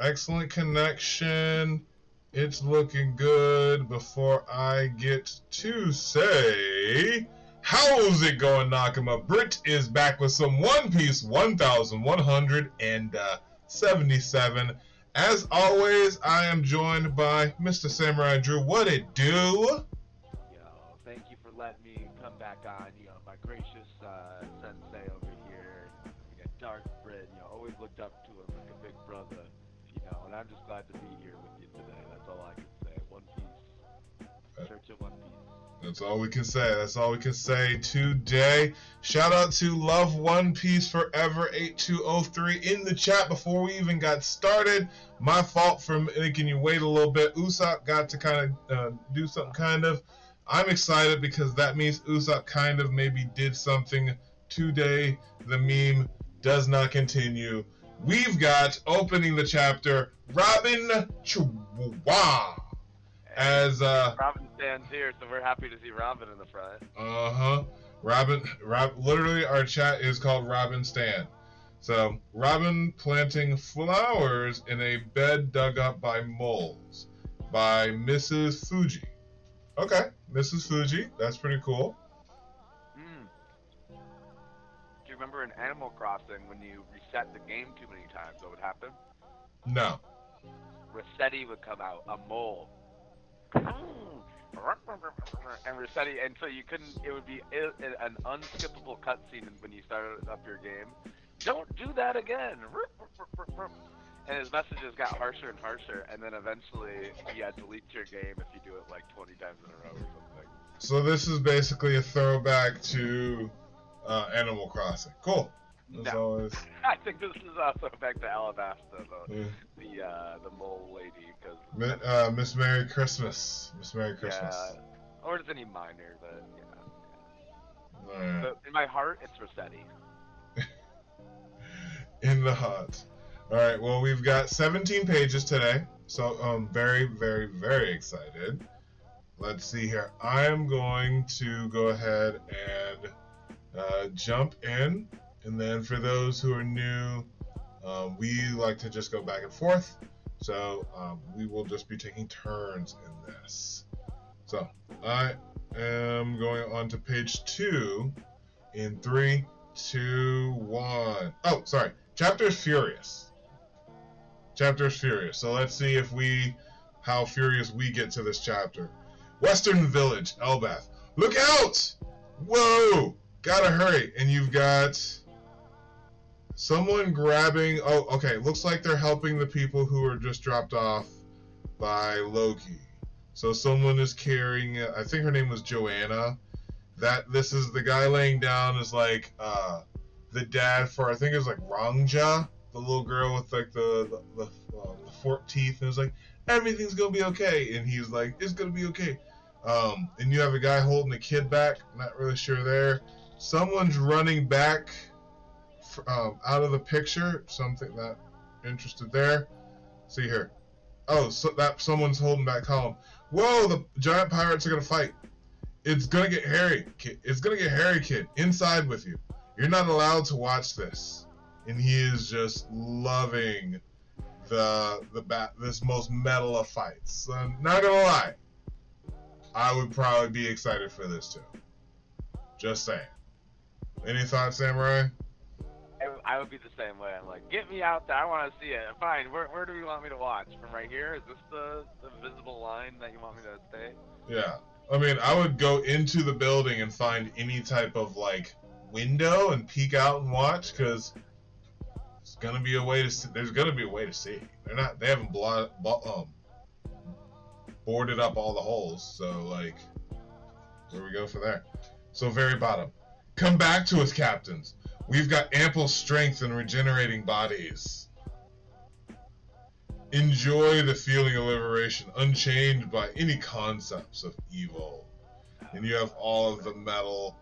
Excellent connection. It's looking good. Before I get to say, how's it going, Nakama? Brit is back with some One Piece 1177. As always, I am joined by Mr. Samurai Drew. What it do? Yo, thank you for letting me come back on. My gracious sensei over here. We got DarkBriton. Always looked up to him like a big brother. And I'm just glad to be here with you today. That's all I can say. One Piece. Search of One Piece. That's all we can say. That's all we can say today. Shout out to Love One Piece Forever 8203 in the chat before we even got started. My fault for making you wait a little bit. Usopp got to kind of do something kind of. I'm excited because that means Usopp kind of maybe did something today. The meme does not continue. We've got, opening the chapter, Robin Chihuahua. As Robin stands here, so we're happy to see Robin in the front. Robin, literally our chat is called Robin Stan. So, Robin planting flowers in a bed dug up by moles by Mrs. Fuji. Okay, Mrs. Fuji, that's pretty cool. Do you remember in Animal Crossing when you reset the game too many times, what would happen? No. Rossetti would come out, a mole. And Rossetti, and so you couldn't, it would be an unskippable cutscene when you started up your game. Don't do that again! And his messages got harsher and harsher, and then eventually you had to delete your game if you do it like 20 times in a row or something. So this is basically a throwback to Animal Crossing. Cool. As always. I think this is also back to Alabasta, the mole lady, because Miss Merry Christmas. Miss Merry Christmas. Yeah, or does any minor, but yeah. Right. But in my heart, it's Rossetti. In the heart. All right. Well, we've got 17 pages today, so very, very, very excited. Let's see here. I am going to go ahead and jump in. And then for those who are new, we like to just go back and forth. So we will just be taking turns in this. So I am going on to page 2 in 3, 2, 1. Oh, sorry. Chapter is Furious. Chapter is Furious. So let's see how furious we get to this chapter. Western Village, Elbath. Look out! Whoa! Gotta hurry. And you've got someone grabbing... Oh, okay. Looks like they're helping the people who were just dropped off by Loki. So someone is carrying... I think her name was Joanna. This is the guy laying down is like the dad for... I think it was like Rangja, the little girl with like the forked teeth. And it's like, everything's gonna be okay. And he's like, it's gonna be okay. And you have a guy holding a kid back. Not really sure there. Someone's running back out of the picture. Something that interested there. See here. Oh, so that someone's holding back column. Whoa, the giant pirates are gonna fight. It's gonna get hairy, kid. It's gonna get hairy, kid. Inside with you. You're not allowed to watch this. And he is just loving this most metal of fights. So, not gonna lie, I would probably be excited for this too. Just saying. Any thoughts, Samurai? I would be the same way. I'm like, get me out there. I want to see it. Fine. Where do you want me to watch? From right here? Is this the visible line that you want me to stay? Yeah. I mean, I would go into the building and find any type of like window and peek out and watch, because there's gonna be a way to see. There's gonna be a way to see. They haven't boarded up all the holes. So like, where we go for there? So very bottom. Come back to us, captains. We've got ample strength and regenerating bodies. Enjoy the feeling of liberation, unchained by any concepts of evil. And you have all of the metal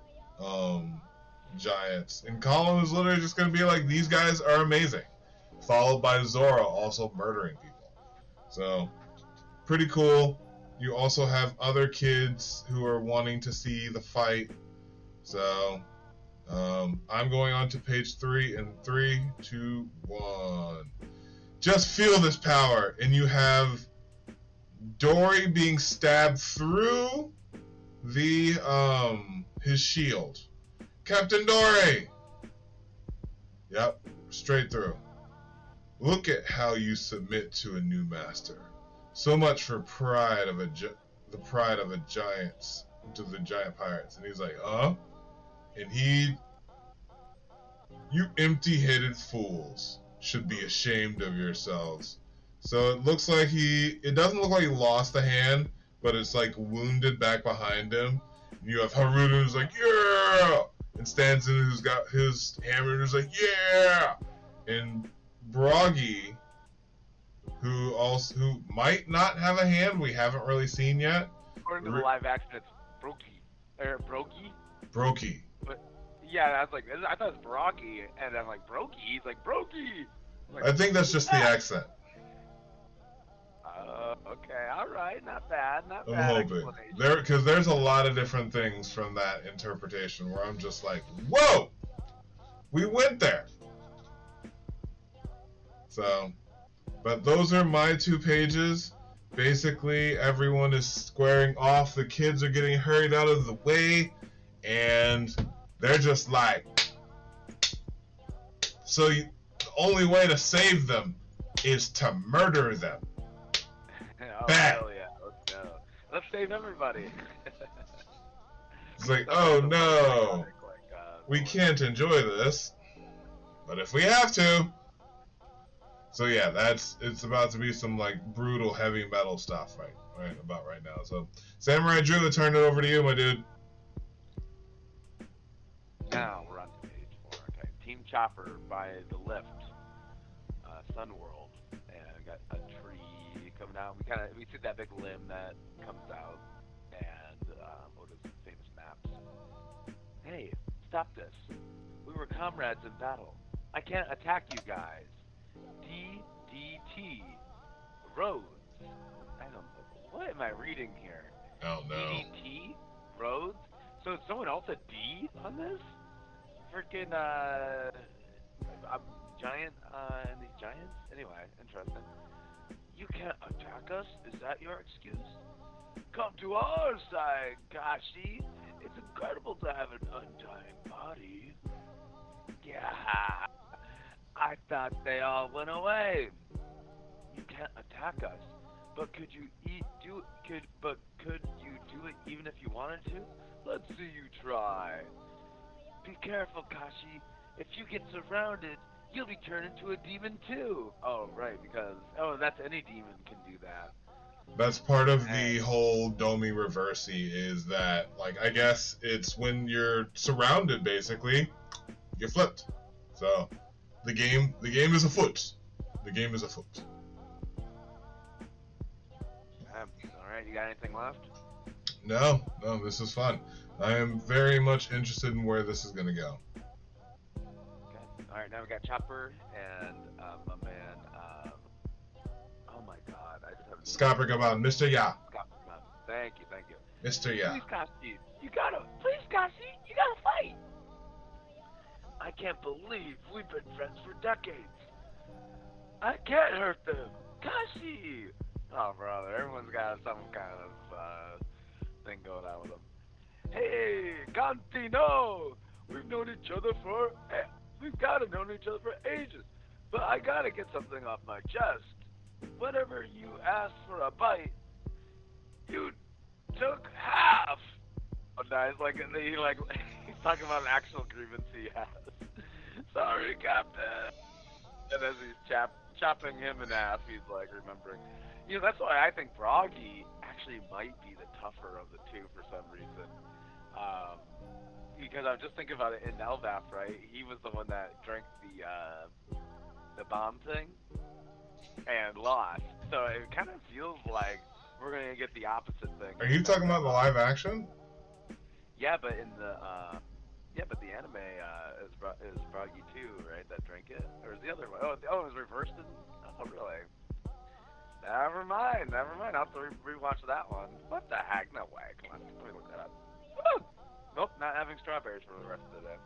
giants. And Colin is literally just going to be like, these guys are amazing. Followed by Zora also murdering people. So, pretty cool. You also have other kids who are wanting to see the fight. So, I'm going on to page 3 in 3, 2, 1. just feel this power, and you have Dory being stabbed through the his shield. Captain Dory. Yep, straight through. Look at how you submit to a new master. So much for the pride of giants, to the giant pirates. And he's like, and you empty-headed fools should be ashamed of yourselves. So it looks like it doesn't look like he lost the hand, but it's like wounded back behind him. And you have Haruto who's like, yeah! And Stanson who's got his hammer and who's like, yeah! And Broggy, who might not have a hand, we haven't really seen yet. According to the live action, it's Brokey. Brokey. But yeah, I was like, I thought it was Broggy, and I'm like, Brokey? He's like, Brokey! Like, I think that's just the accent. Okay, alright, not bad. I'm hoping. Because there's a lot of different things from that interpretation where I'm just like, whoa! We went there! So, but those are my 2 pages. Basically, everyone is squaring off, the kids are getting hurried out of the way, and they're just like, so the only way to save them is to murder them. Oh, Bad. hell yeah, let's go. Let's save everybody. It's like, oh no, we can't enjoy this, but if we have to. So yeah, it's about to be some like brutal heavy metal stuff right now. So Samurai Drew, I turn it over to you, my dude. Now we're on to page 4. Okay, Team Chopper by the lift, Sunworld, and we got a tree coming out. We see that big limb that comes out, and what is the famous maps? Hey, stop this! We were comrades in battle. I can't attack you guys. DDT Roads. I don't know. What am I reading here? Oh no. DDT Roads. So is someone else a D on this? Freaking giant and these giants. Anyway, interesting. You can't attack us. Is that your excuse? Come to our side, Kashi. It's incredible to have an undying body. Yeah. I thought they all went away. You can't attack us, but could you do it even if you wanted to? Let's see you try. Be careful, Kashi. If you get surrounded, you'll be turned into a demon too. Oh, right, because that's any demon can do that. That's part of the whole Domi Reversi is that, like, I guess it's when you're surrounded, basically, you're flipped. So. The game is afoot. The game is afoot. Alright, you got anything left? No, this is fun. I am very much interested in where this is going to go. Okay. Alright, now we got Chopper and my man, oh my god, I just haven't... Skapergaban, Mr. Ya. Thank you. Mr. Ya. Please, Kashi, you gotta fight! I can't believe we've been friends for decades. I can't hurt them. Kashi! Oh, brother, everyone's got some kind of thing going on with them. Hey, Cantino! We've gotta known each other for ages. But I gotta get something off my chest. Whenever you asked for a bite, you took half. Oh, nice. He's talking about an actual grievance he has. Sorry, Captain. And as he's chopping him in half, he's like remembering. That's why I think Broggy actually might be the tougher of the two for some reason. Because I'm just thinking about it in Elbaf, right? He was the one that drank the bomb thing and lost. So it kind of feels like we're gonna get the opposite thing. Are you talking about the live action? Yeah, but in the anime is Broggy too, right? That drank it, or is the other one? Oh, it was reversed. Oh, really? Never mind. I'll have to rewatch that one. What the heck? No way. Come on, let me look that up. Woo! Nope, not having strawberries for the rest of the day.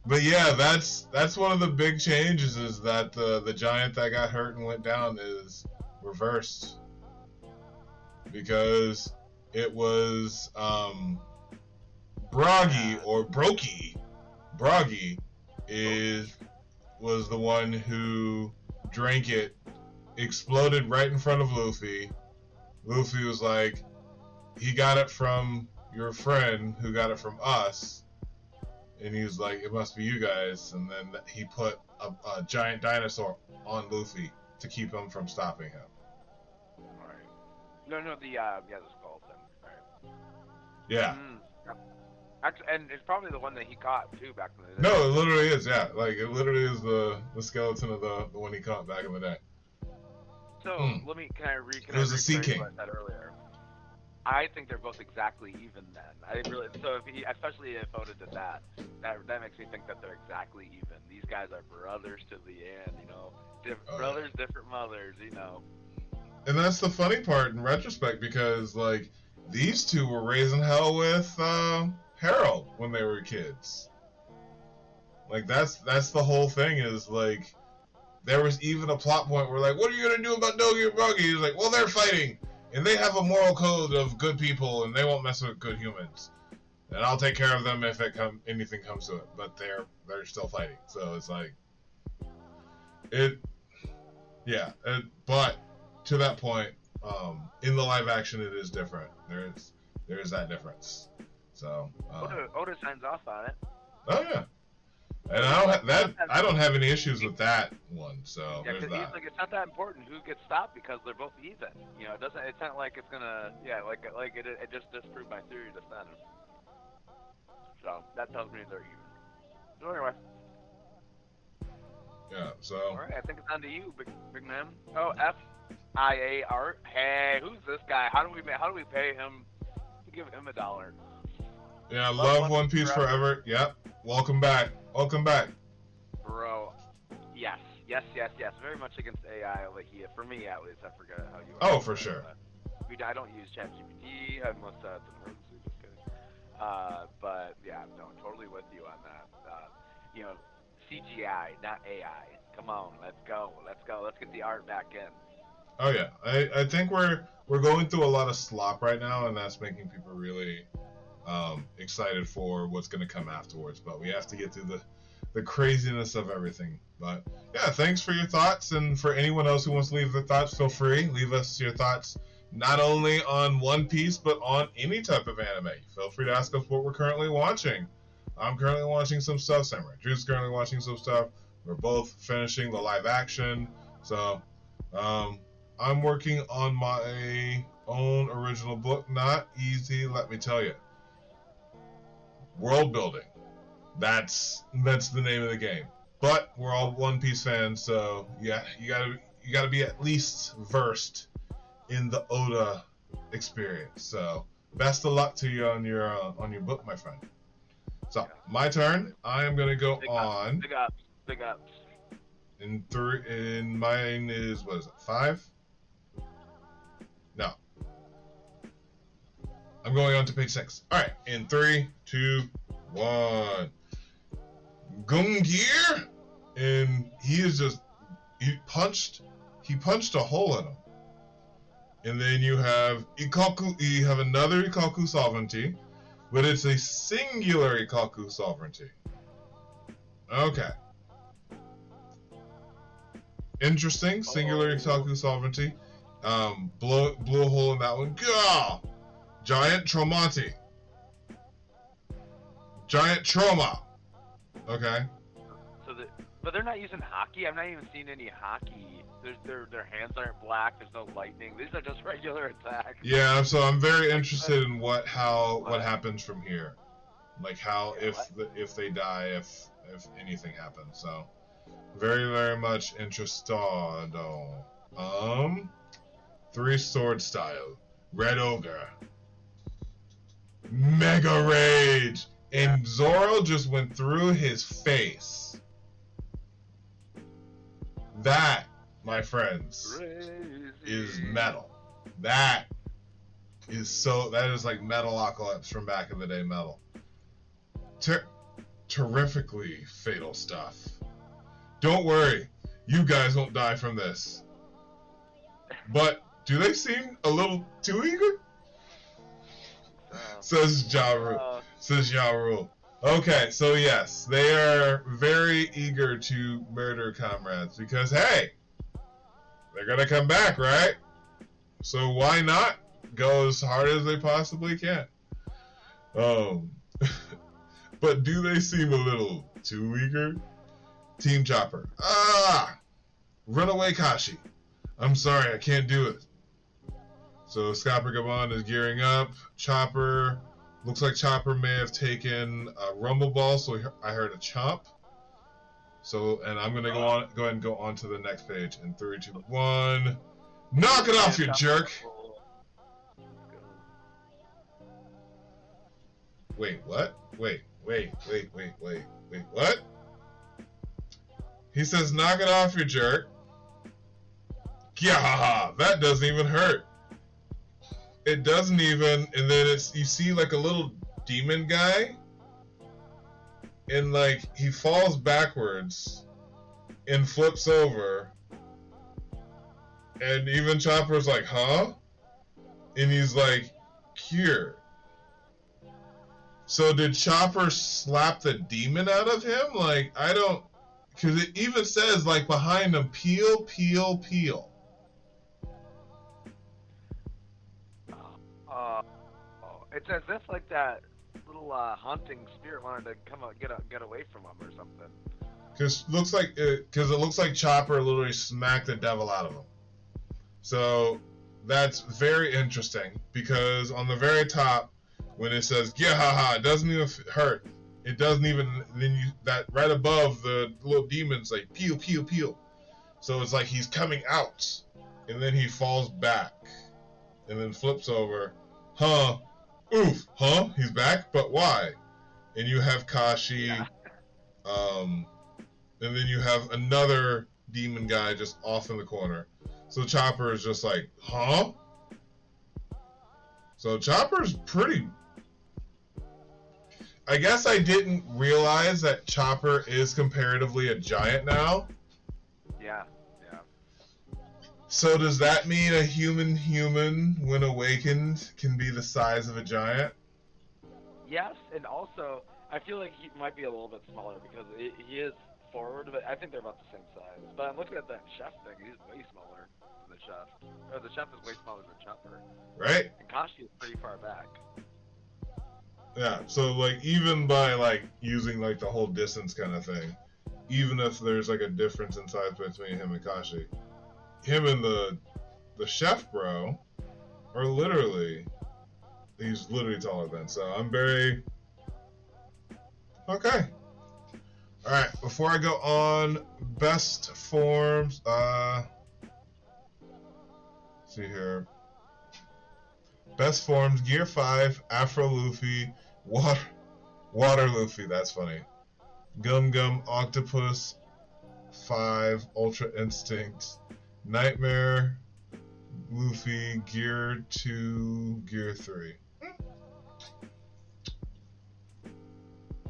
But yeah, that's one of the big changes is that the giant that got hurt and went down is reversed because it was Broggy or Brokey. Broggy was the one who drank it, exploded right in front of Luffy. Luffy was like, he got it from your friend who got it from us. And he was like, it must be you guys. And then he put a giant dinosaur on Luffy to keep him from stopping him. Alright. No, the skull thing. Right. Yeah. Actually, and it's probably the one that he caught too back in the day. No, it literally is. Yeah, like it literally is the skeleton of the one he caught back in the day. So can I It was a Sea King. what I said earlier? I think they're both exactly even then. Especially if Oda did that makes me think that they're exactly even. These guys are brothers to the end, you know. Brothers, different mothers, you know. And that's the funny part in retrospect because like these two were raising hell with Harold when they were kids. Like that's the whole thing is like there was even a plot point where like, what are you gonna do about Dogi and Broggy? He's like, well, they're fighting. And they have a moral code of good people, and they won't mess with good humans. And I'll take care of them if anything comes to it. But they're still fighting, so it's like but to that point, in the live action, it is different. There is that difference. So Oda signs off on it. Oh yeah. And I don't have any issues with that one. So yeah, there's that. Like, it's not that important who gets stopped because they're both even. You know, it's not like it's gonna it just disproved my theory just then. So that tells me they're even. So anyway. Yeah. So. All right, I think it's on to you, big man. Oh, FIAR. Hey, who's this guy? How do we pay him? Give him $1. Yeah, love One Piece forever. Yep. Welcome back. Bro, yes. Very much against AI over here. For me, at least. I forget how you. Oh, for sure. I don't use ChatGPT. Unless that's an emergency. Just kidding. But yeah, no, totally with you on that. You know, CGI, not AI. Come on, let's go. Let's get the art back in. Oh yeah, I think we're going through a lot of slop right now, and that's making people really excited for what's going to come afterwards. But we have to get through the craziness of everything. But yeah, thanks for your thoughts, and for anyone else who wants to leave their thoughts, feel free. Leave us your thoughts not only on One Piece, but on any type of anime. Feel free to ask us what we're currently watching. I'm currently watching some stuff. Samurai Drew's currently watching some stuff. We're both finishing the live action. So I'm working on my own original book. Not easy, let me tell you. World building. That's the name of the game. But we're all One Piece fans, so yeah, you gotta be at least versed in the Oda experience. So best of luck to you on your book, my friend. So my turn. I am gonna go on. Big ups. In mine is, what is it, 5? No. I'm going on to page 6. Alright, in 3, 2, 1. Gungnir! And he punched a hole in him. And then you have another Ikaku sovereignty, but it's a singular Ikaku sovereignty. Okay. Interesting, singular Ikaku sovereignty. Blew a hole in that one. Gah! Giant Traumati. Giant Trauma. Okay. But they're not using hockey. I'm not even seeing any hockey. Their hands aren't black. There's no lightning. These are just regular attacks. Yeah, so I'm very interested in what happens from here, like how if they die, if anything happens. So very, very much interested. 3 sword style, Red Ogre, Mega Rage, and Zoro just went through his face. That, my friends, is metal. That is like Metalocalypse from back in the day metal. terrifically fatal stuff. Don't worry, you guys won't die from this. But do they seem a little too eager? Says Ja Rule. Okay, so yes, they are very eager to murder comrades because, hey, they're gonna come back, right? So why not go as hard as they possibly can? But do they seem a little too eager? Team Chopper. Runaway Kashi. I'm sorry, I can't do it. So Scopper Gabon is gearing up. Chopper. Looks like Chopper may have taken a Rumble Ball, so I heard a chomp. So, and I'm gonna go ahead and go on to the next page in 3, 2, 1. Knock it off, you jerk! Wait, what? Wait, what? He says, knock it off, you jerk. Yeah, that doesn't even hurt. It doesn't even, and then you see like a little demon guy, and like he falls backwards and flips over, and even Chopper's like, huh? And he's like, cure. So did Chopper slap the demon out of him? Like, I don't, because it even says like behind him, peel, peel, peel. It's as if like that little haunting spirit wanted to come out, get away from him or something. Because it looks like Chopper literally smacked the devil out of him. So that's very interesting because on the very top, when it says "yeah, it doesn't even hurt. It doesn't even that right above the little demon's like peel, peel, peel. So it's like he's coming out, and then he falls back, and then flips over. Huh? Oof, huh? He's back, but why? And you have Kashi, and then you have another demon guy just off in the corner. So Chopper is just like, huh? So Chopper's pretty... I guess I didn't realize that Chopper is comparatively a giant now. Yeah. So does that mean a human, when awakened, can be the size of a giant? Yes, and also, I feel like he might be a little bit smaller because he is forward, but I think they're about the same size. But I'm looking at that chef thing, he's way smaller than the chef. Or the chef is way smaller than Chopper. Right? And Kashi is pretty far back. Yeah, so like even by like using like the whole distance kind of thing, even if there's like a difference in size between him and Kashi, him and the chef bro are literally, he's literally taller than. So I'm very okay. All right, before I go on, best forms. See here. Best forms: Gear 5, Afro Luffy, Water Luffy. That's funny. Gum Gum Octopus 5, Ultra Instinct, Nightmare Luffy, Gear 2, Gear 3.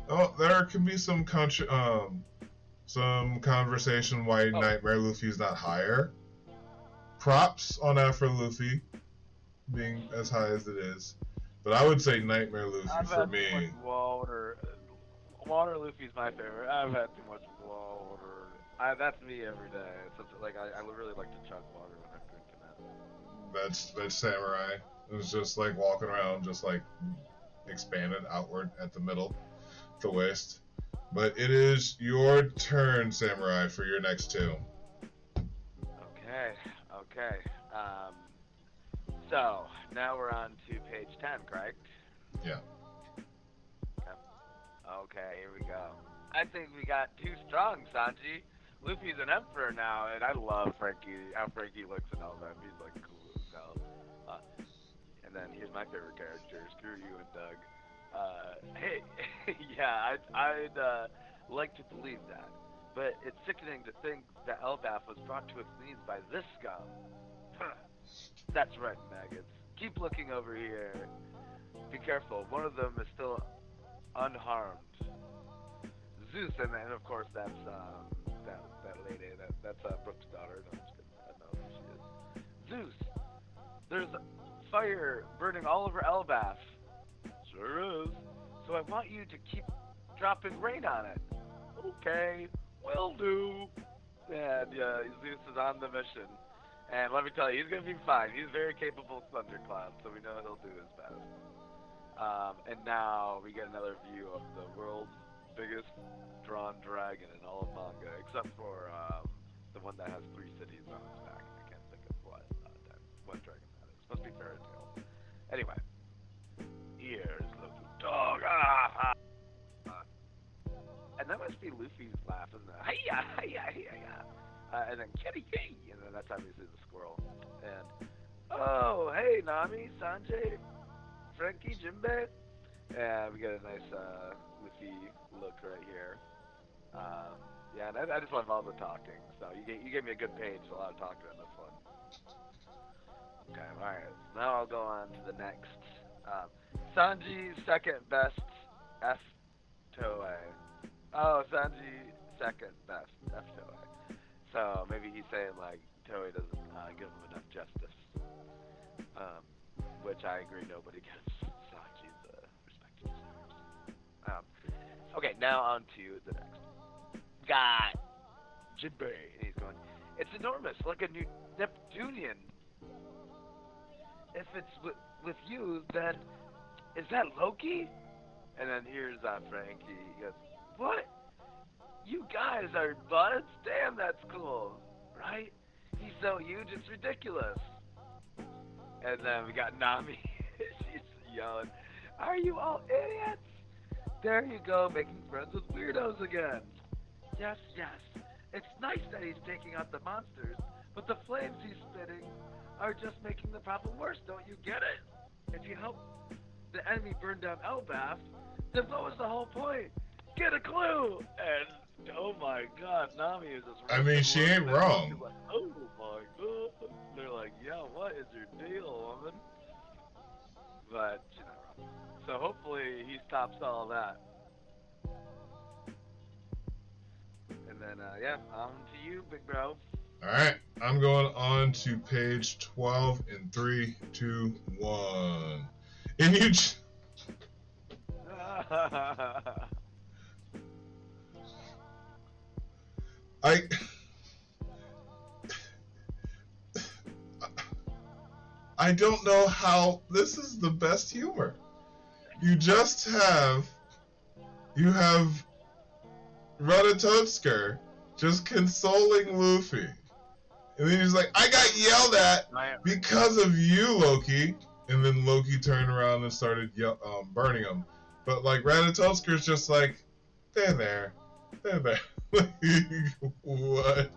Oh, there can be some conversation why Nightmare Luffy's not higher. Props on Afro Luffy being as high as it is, but I would say Nightmare Luffy for me. Water Luffy's my favorite. I've had too much water. That's me every day. I really like to chug water when I'm drinking that. That's Samurai. It was just like walking around, just like expanded outward at the middle, the waist. But it is your turn, Samurai, for your next two. Okay. So now we're on to page 10, correct? Yeah. Okay, here we go. I think we got too strong, Sanji. Luffy's an emperor now, and I love how Frankie looks and all that. He's like cool as hell. And then here's my favorite character. Screw you and Doug. Hey, yeah, I'd like to believe that. But it's sickening to think that Elbaf was brought to its knees by this scum. That's right, maggots. Keep looking over here. Be careful, one of them is still unharmed. Zeus, and of course that's that lady. That's Brooke's daughter. No, I'm just kidding. I know who she is. Zeus, there's fire burning all over Elbaf. Sure is. So I want you to keep dropping rain on it. Okay, will do. And Zeus is on the mission. And let me tell you, he's going to be fine. He's very capable thundercloud, so we know he'll do his best. And now we get another view of the world's biggest drawn dragon in all of manga, except for the one that has 3 cities on its back. I can't think of what dragon that is. Must be Fairy Tail. Anyway, here's Loki. Dog! And that must be Luffy's laugh, isn't it? Hiya, hiya, hiya. And then kitty, kitty. And then that's how we see the squirrel. And, oh, hey, Nami, Sanjay, Frankie, Jinbei. And we get a nice Luffy look right here. Yeah, and I just love all the talking. So you gave me a good page, a lot of talking on this one. Okay, alright. Now I'll go on to the next. Sanji's second best F Toei. Oh, Sanji second best F Toei. So maybe he's saying like Toei doesn't give him enough justice. Which I agree, nobody gives Sanji the respect he deserves. Okay, now on to the next guy, Jinbei, and he's going, it's enormous, like a new Neptunian. If it's with you, then is that Loki? And then here's Frankie. He goes, what? You guys are buds? Damn, that's cool, right? He's so huge, it's ridiculous. And then we got Nami. She's yelling, are you all idiots? There you go, making friends with weirdos again. Yes, yes. It's nice that he's taking out the monsters, but the flames he's spitting are just making the problem worse, don't you get it? If you help the enemy burn down Elbaf, then what was the whole point? Get a clue! And, oh my god, Nami is just... I mean, she ain't wrong. She's like, oh my god. They're like, yeah, what is your deal, woman? But she's not wrong. So hopefully he stops all that. And then, yeah, on to you, big bro. Alright, I'm going on to page 12 in 3, 2, 1. And you... I don't know how this is the best humor. You have Ratatotsker just consoling Luffy. And then he's like, I got yelled at because of you, Loki. And then Loki turned around and started burning him. But like Ratatotker's just like, they're there. What?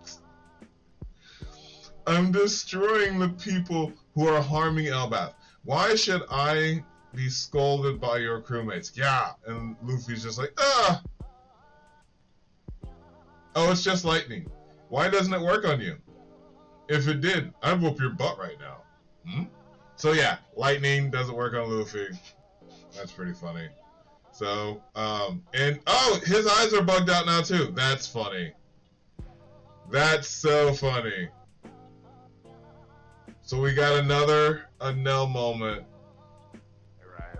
I'm destroying the people who are harming Elbaf. Why should I be scolded by your crewmates? Yeah. And Luffy's just like, ah. Oh, it's just lightning. Why doesn't it work on you? If it did, I'd whoop your butt right now. So yeah, lightning doesn't work on Luffy. That's pretty funny. So, and oh, his eyes are bugged out now too. That's funny. That's so funny. So we got another Nell moment. Right.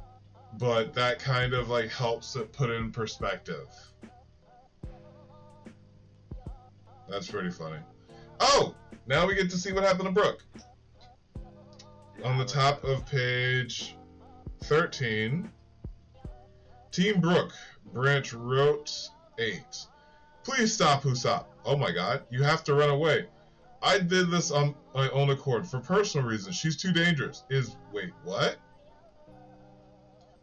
But that kind of like helps it put it in perspective. That's pretty funny. Oh! Now we get to see what happened to Brooke. Yeah, on the top of page 13, Team Brooke, branch wrote 8. Please stop, Usopp. Oh my god, you have to run away. I did this on my own accord for personal reasons. She's too dangerous. Wait, what?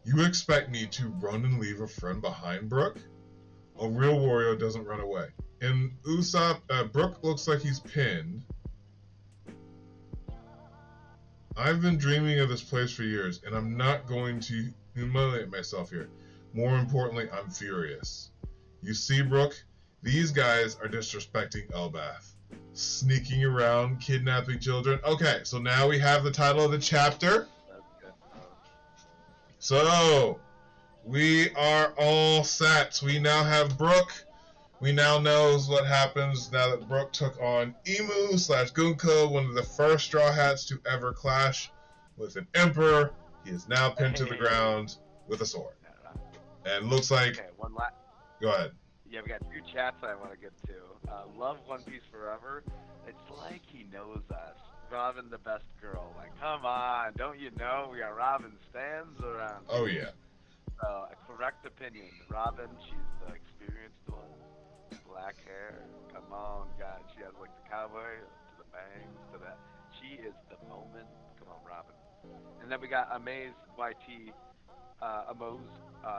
You expect me to run and leave a friend behind, Brooke? A real warrior doesn't run away. And Usopp, Brooke looks like he's pinned. I've been dreaming of this place for years, and I'm not going to humiliate myself here. More importantly, I'm furious. You see, Brooke, these guys are disrespecting Elbaf. Sneaking around, kidnapping children. Okay, so now we have the title of the chapter. So, We are all set. We now have Brooke. We now knows what happens now that Brooke took on Emu/Gunko, one of the first Straw Hats to ever clash with an Emperor. He is now pinned to the ground with a sword. And looks like... Okay, one last... Go ahead. Yeah, we got 2 chats I want to get to. Love One Piece Forever. It's like he knows us. Robin the best girl. Like, come on, don't you know we got Robin stands around? Oh, yeah. A correct opinion. Robin, she's the experienced one. Black hair. Come on, God. She has like the cowboy to the bangs to that. She is the moment. Come on, Robin. And then we got Amaze YT, Amoz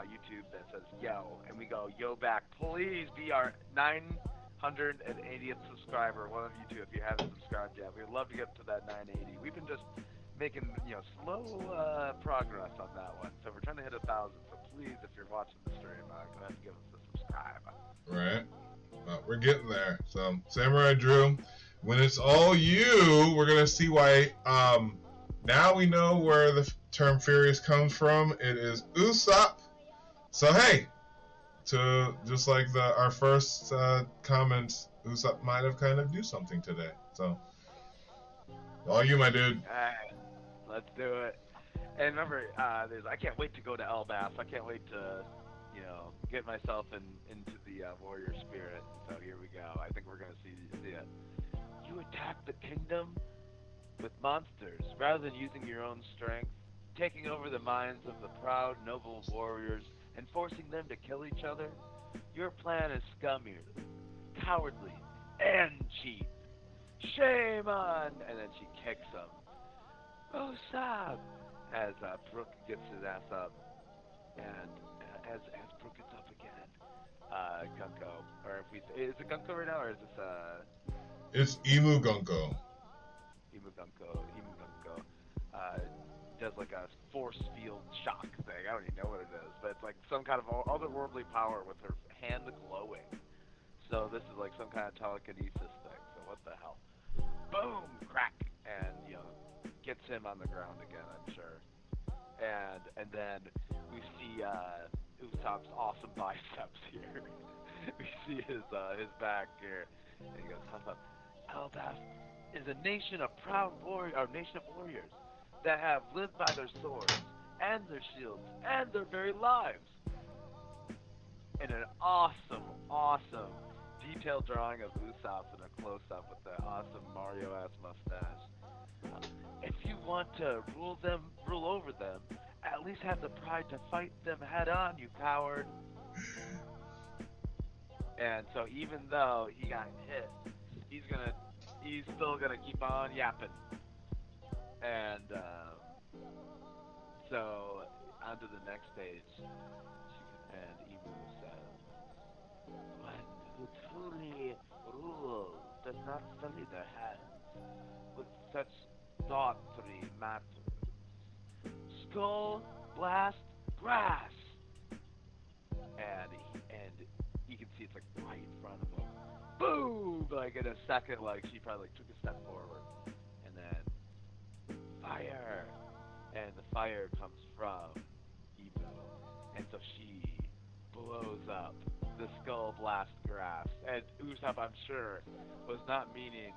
YouTube that says yo, and we go yo back. Please be our 980th subscriber. One of you two, if you haven't subscribed yet, we'd love to get to that 980. We've been just making slow progress on that one. So we're trying to hit 1,000. So please, if you're watching the stream, go ahead and give us a subscribe. Right. Well, we're getting there. So Samurai Drew, when it's all you, we're gonna see why. Now we know where the term furious comes from. It is Usopp. So hey, to just like our first comments, Usopp might have kind of do something today. So all you, my dude. Alright, let's do it. And remember, I can't wait to go to Elbaf. I can't wait to, get myself into the warrior spirit. So here we go. I think we're gonna see it. You attack the kingdom with monsters rather than using your own strength, taking over the minds of the proud, noble warriors and forcing them to kill each other. Your plan is scummier, cowardly, and cheap. Shame on! And then she kicks him. Oh, Sab! As Brooke gets his ass up, and as Brooke gets up again, Gunko, or is it Gunko right now, or is this It's Emu Gunko. Emu Gunko does like a force field shock thing. I don't even know what it is, but it's like some kind of otherworldly power with her hand glowing. So this is like some kind of telekinesis thing. So what the hell? Boom! Crack! And gets him on the ground again, I'm sure. And then we see Usopp's awesome biceps here. We see his back here, and he goes, Elbaf is a nation of nation of warriors that have lived by their swords and their shields and their very lives. And an awesome detailed drawing of Usopp in a close-up with the awesome Mario-ass mustache. If you want to rule over them, at least have the pride to fight them head on, you coward. And so even though he got hit, he's still gonna keep on yapping. And so on to the next stage. And Emu says, one who truly rules does not sully their hands with such daughtry matters. Skull, blast, grass! And you can see it's like right in front of him. Boom! Like in a second, like she probably took a step forward. And then fire! And the fire comes from Emu. And so she blows up the skull blast grass. And Usopp, I'm sure, was not meaning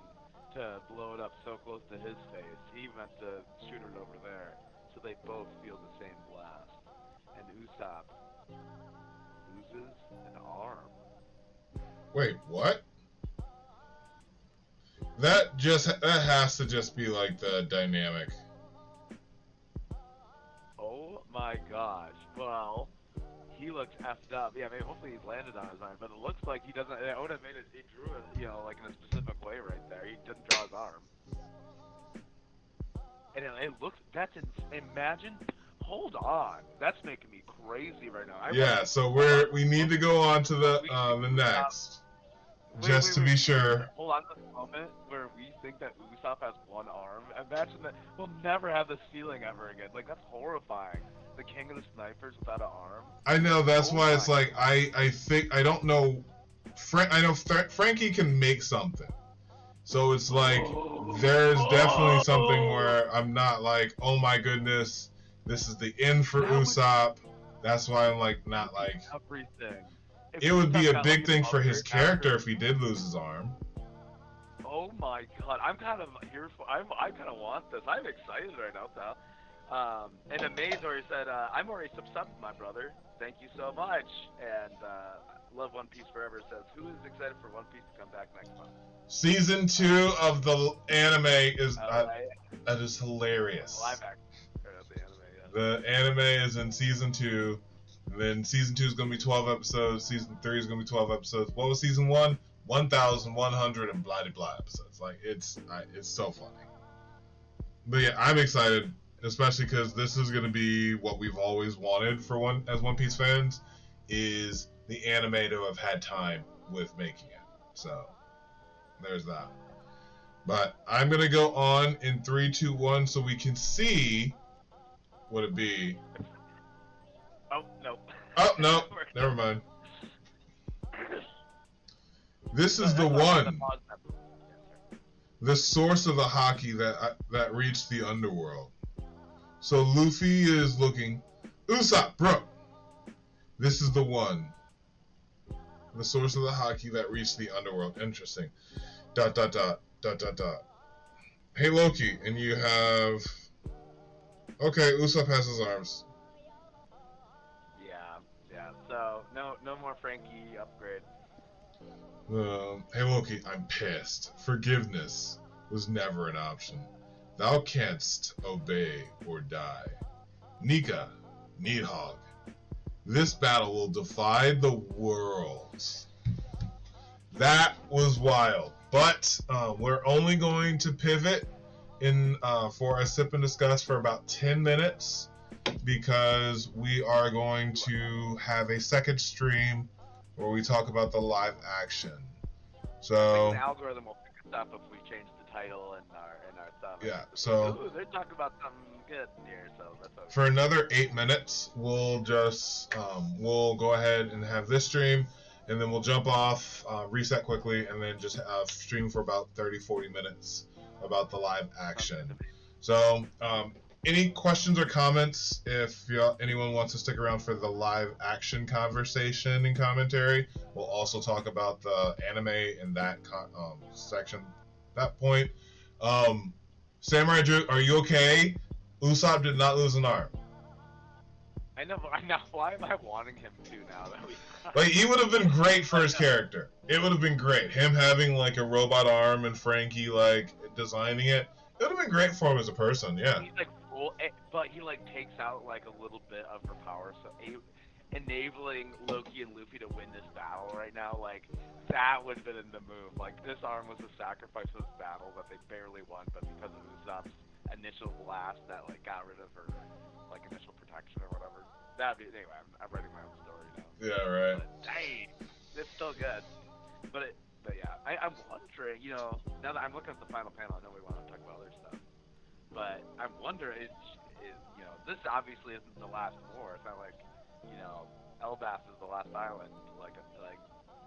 to blow it up so close to his face. He meant to shoot it over there. So they both feel the same blast. And Usopp loses an arm. Wait, what? That has to just be like the dynamic. Oh my gosh. Well, he looks effed up. Yeah, maybe hopefully he's landed on his arm, but it looks like he doesn't. Oda made it. He drew it, like in a specific way right there. He didn't draw his arm. And it looks. Imagine. Hold on. That's making me crazy right now. So we need to go on to the next. Just to be sure. Hold on to this moment where we think that Usopp has one arm. Imagine that. We'll never have this feeling ever again. Like, that's horrifying. The king of the snipers without an arm. I know, that's why it's like, I think, I don't know, I know Frankie can make something. So it's like, there's definitely something where I'm not like, oh my goodness, this is the end for Usopp. That's why I'm like not like. Everything. If It would be Usopp a got big like thing an for his upgrade character after, if he did lose his arm. oh my god, I'm kind of here for. I kind of want this. I'm excited right now, pal. And Amaze already said, I'm already subsubbed, my brother. Thank you so much. And Love One Piece Forever says, who is excited for One Piece to come back next month? Season 2 of the anime is Right? that is hilarious. Live action. Or not the anime, yeah. The anime is in season 2. And then season 2 is going to be 12 episodes. Season 3 is going to be 12 episodes. What was season 1? 1,100 and blah blah episodes. Like it's so funny. But yeah, I'm excited, especially because this is going to be what we've always wanted for One Piece fans, is the anime to have had time with making it. So there's that. But I'm going to go on in 3, 2, 1 so we can see what it be. Oh, no. Oh, no. Never mind. This is the one. The source of the hockey that reached the underworld. So Luffy is looking. Usopp, bro. This is the one. The source of the hockey that reached the underworld. Interesting. ... Hey Loki, and you have. Okay, Usopp has his arms. Yeah. So no more Frankie upgrade. Hey Loki, I'm pissed. Forgiveness was never an option. Thou canst obey or die. Nika, Needhog. This battle will divide the world. That was wild. But we're only going to pivot in for a sip and discuss for about 10 minutes because we are going to have a second stream where we talk about the live action. So the algorithm will pick us up if we change the title and our stuff. Yeah. So ooh, they're talking about something good here. So that's okay. For another 8 minutes, we'll just we'll go ahead and have this stream, and then we'll jump off, reset quickly, and then just stream for about 30-40 minutes about the live action. So any questions or comments if anyone wants to stick around for the live action conversation and commentary? We'll also talk about the anime in that section, that point. Samurai Drew, are you okay? Usopp did not lose an arm. I know. Why am I wanting him to now that we? Like, he would have been great for his character. It would have been great. Him having like a robot arm and Frankie like designing it. It would have been great for him as a person. Yeah. He's like full, but he like takes out like a little bit of her power, so enabling Loki and Luffy to win this battle right now. Like that would have been in the move. Like this arm was a sacrifice for this battle that they barely won, but because of Usopp's initial blast that like got rid of her like initial protection or whatever. That'd be anyway. I'm writing my own story now. Yeah, right. But, dang, it's still good. But yeah, I'm wondering. You know, now that I'm looking at the final panel, I know we want to talk about other stuff. But I'm wondering, you know, this obviously isn't the last war. It's not like, you know, Elbaf is the last island. Like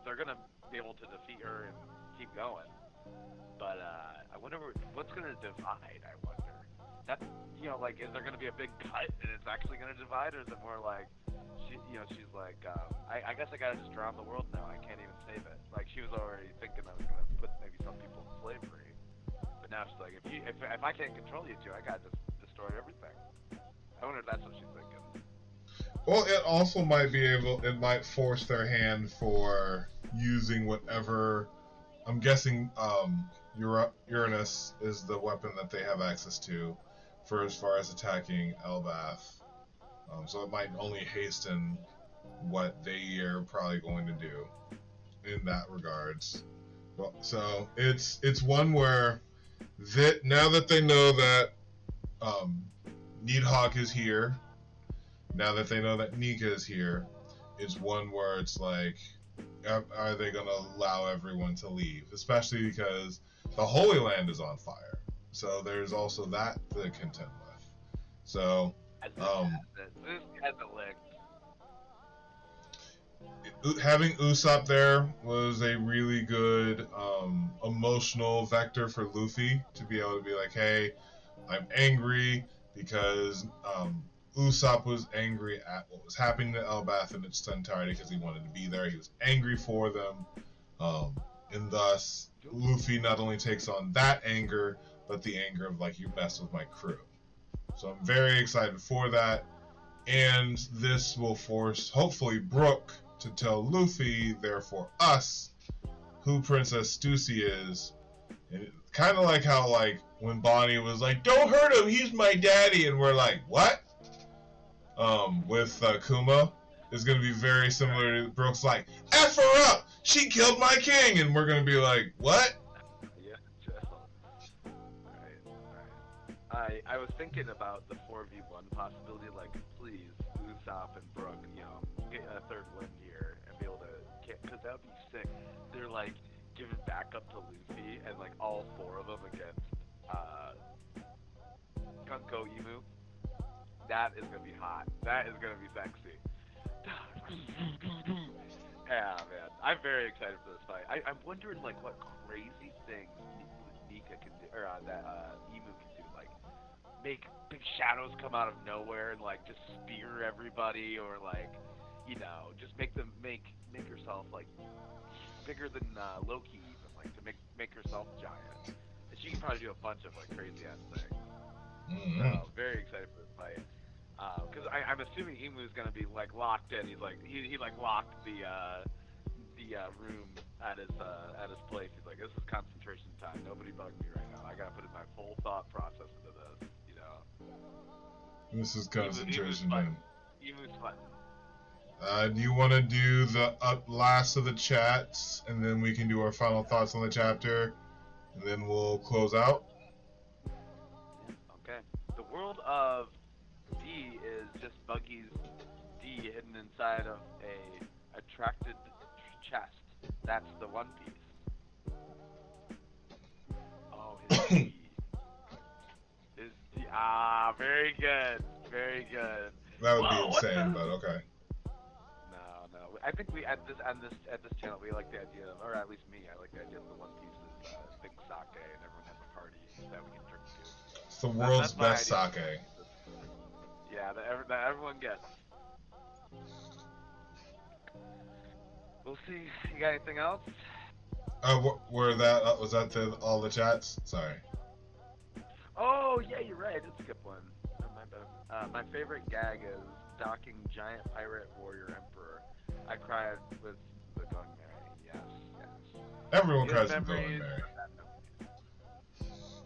they're gonna be able to defeat her and keep going. But I wonder what's gonna divide. I wonder. That, you know, like, is there gonna be a big cut and it's actually gonna divide, or is it more like, she's like, I guess I gotta just drown the world now. I can't even save it. Like she was already thinking I was gonna put maybe some people in slavery. But now she's like, if I can't control you two, I gotta just destroy everything. I wonder if that's what she's thinking. Well, it also might it might force their hand for using whatever. I'm guessing Uranus is the weapon that they have access to for as far as attacking Elbaf. So it might only hasten what they are probably going to do in that regards. Well, so it's one where now that they know that Needhawk is here, now that they know that Nika is here, it's one where it's like, are they going to allow everyone to leave? Especially because the Holy Land is on fire. So there's also that to contend with. So, this hasn't licked. Having Usopp there was a really good emotional vector for Luffy to be able to be like, hey, I'm angry because Usopp was angry at what was happening to Elbaf in its entirety because he wanted to be there. He was angry for them. And thus, Luffy not only takes on that anger, but the anger of, like, you messed with my crew. So I'm very excited for that. And this will force, hopefully, Brook to tell Luffy, therefore us, who Princess Stussy is. And kind of like how, like, when Bonnie was like, don't hurt him, he's my daddy. And we're like, what? With Kuma, is going to be very similar to Brook's like, F her up! She killed my king! And we're going to be like, what? Yeah, Alright. I was thinking about the 4v1 possibility, like, please, Usopp and Brook, you know, get a third win here and be able to, because that would be sick. They're, like, giving back up to Luffy, and, like, all 4 of them against, Gunko Emu. That is gonna be hot. That is gonna be sexy. Yeah, man. I'm very excited for this fight. I'm wondering, like, what crazy things Nika can do, or that Emu can do. Like, make big shadows come out of nowhere and, like, just spear everybody, or, like, you know, just make herself, like, bigger than Loki, even, like, to make herself giant. And she can probably do a bunch of, like, crazy ass things. So, very excited for this fight. Because I'm assuming Emu's gonna be, like, locked in. He's like, he like locked the room at his place. He's like, this is concentration time. Nobody bug me right now. I gotta put in my full thought process into this. You know. This is concentration time. Emu's fun. Do you want to do the last of the chats, and then we can do our final thoughts on the chapter, and then we'll close out? Okay. The world of D is just Buggy's D hidden inside of a attracted chest. That's the One Piece. Oh, his D. His D. Ah, very good. Very good. That would be insane, but okay. No. I think we at this channel we like the idea of, or at least me, I like the idea of the One Piece is big sake, and everyone has a party that we can drink to. It's the world's best sake. Yeah, that everyone gets. We'll see. You got anything else? Was that all the chats? Sorry. Oh yeah, you're right. It's a good one. Oh, my bad. My favorite gag is docking giant pirate warrior emperor. I cried with the Going Merry. Yes. Everyone cries with Going Merry.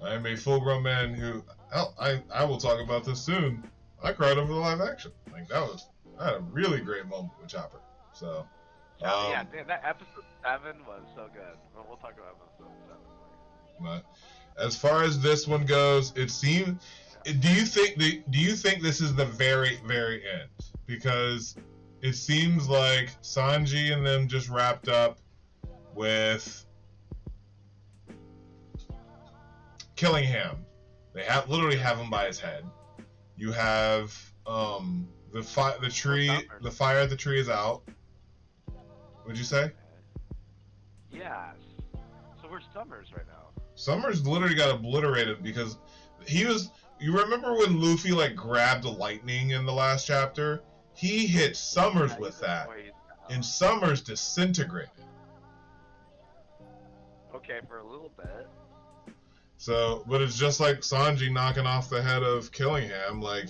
I am a full-grown man who. I will talk about this soon. I cried over the live action. Like I had a really great moment with Chopper. So. Yeah, that episode 7 was so good. We'll talk about episode 7 later. But as far as this one goes, it seems. Do you think this is the very, very end? Because it seems like Sanji and them just wrapped up with Killingham. They literally have him by his head. You have the fire at the tree is out. What'd you say? Yeah. So where's Summers right now? Summers literally got obliterated because he was. You remember when Luffy like grabbed the lightning in the last chapter? He hit Summers with that, and Summers disintegrated. Okay, for a little bit. So, but it's just like Sanji knocking off the head of Killingham. Like,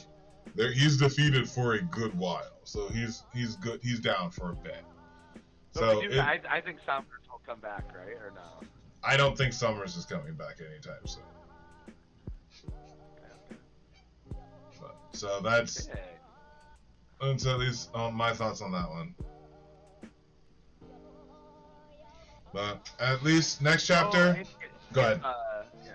he's defeated for a good while. So he's good. He's down for a bit. So I think Summers will come back, right? Or no? I don't think Summers is coming back anytime soon. So that's at least my thoughts on that one. But at least next chapter. Go ahead. Yeah.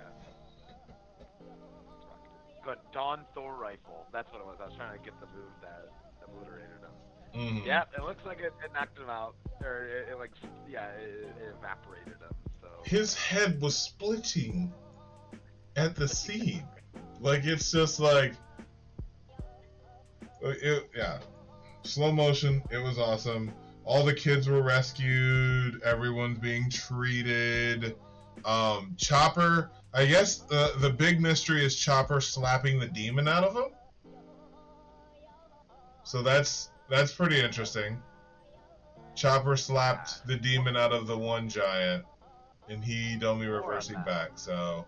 Good. Dawn Thor rifle. That's what it was. I was trying to get the move that the Moderator does. Mm-hmm. Yeah, it looks like it knocked him out, or it evaporated him. So his head was splitting at the seam. Like it's just like. Slow motion. It was awesome. All the kids were rescued. Everyone's being treated. Chopper. I guess the big mystery is Chopper slapping the demon out of him. So that's pretty interesting. Chopper slapped the demon out of the one giant, and he don't be reversing back. So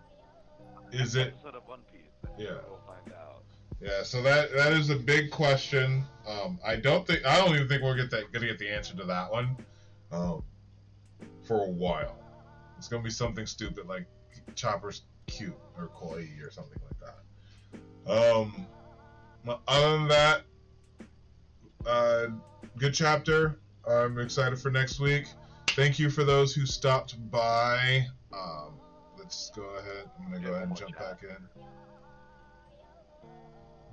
is it? Episode of One Piece. Yeah. We'll find out. Yeah. So that is a big question. I don't even think we're gonna get the answer to that one. For a while. It's gonna be something stupid like Chopper's cute or kawaii or something like that. Other than that, good chapter. I'm excited for next week. Thank you for those who stopped by. Let's go ahead. I'm gonna go ahead and jump back in.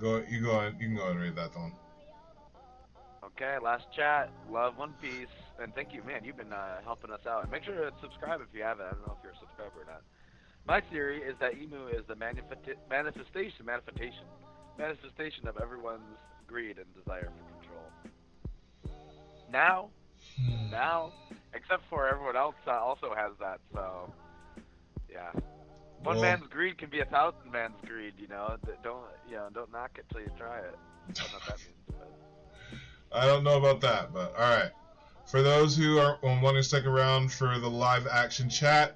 You can go ahead and read that one. Okay, last chat. Love One Piece, and thank you, man. You've been helping us out. And make sure to subscribe if you haven't. I don't know if you're a subscriber or not. My theory is that Emu is the manifestation of everyone's greed and desire for control. Now, except for everyone else also has that. So, yeah. One man's greed can be 1,000 man's greed. Don't knock it till you try it. I don't know what that means, but. I don't know about that, but all right. For those who are wanting to stick around for the live action chat,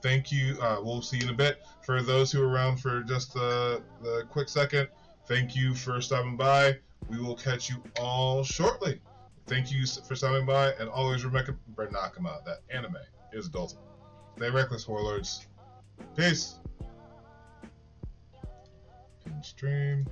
thank you. We'll see you in a bit. For those who are around for just the quick second, thank you for stopping by. We will catch you all shortly. Thank you for stopping by, and always remember Nakama, that anime is adult. Stay reckless, Warlords. Peace. Stream.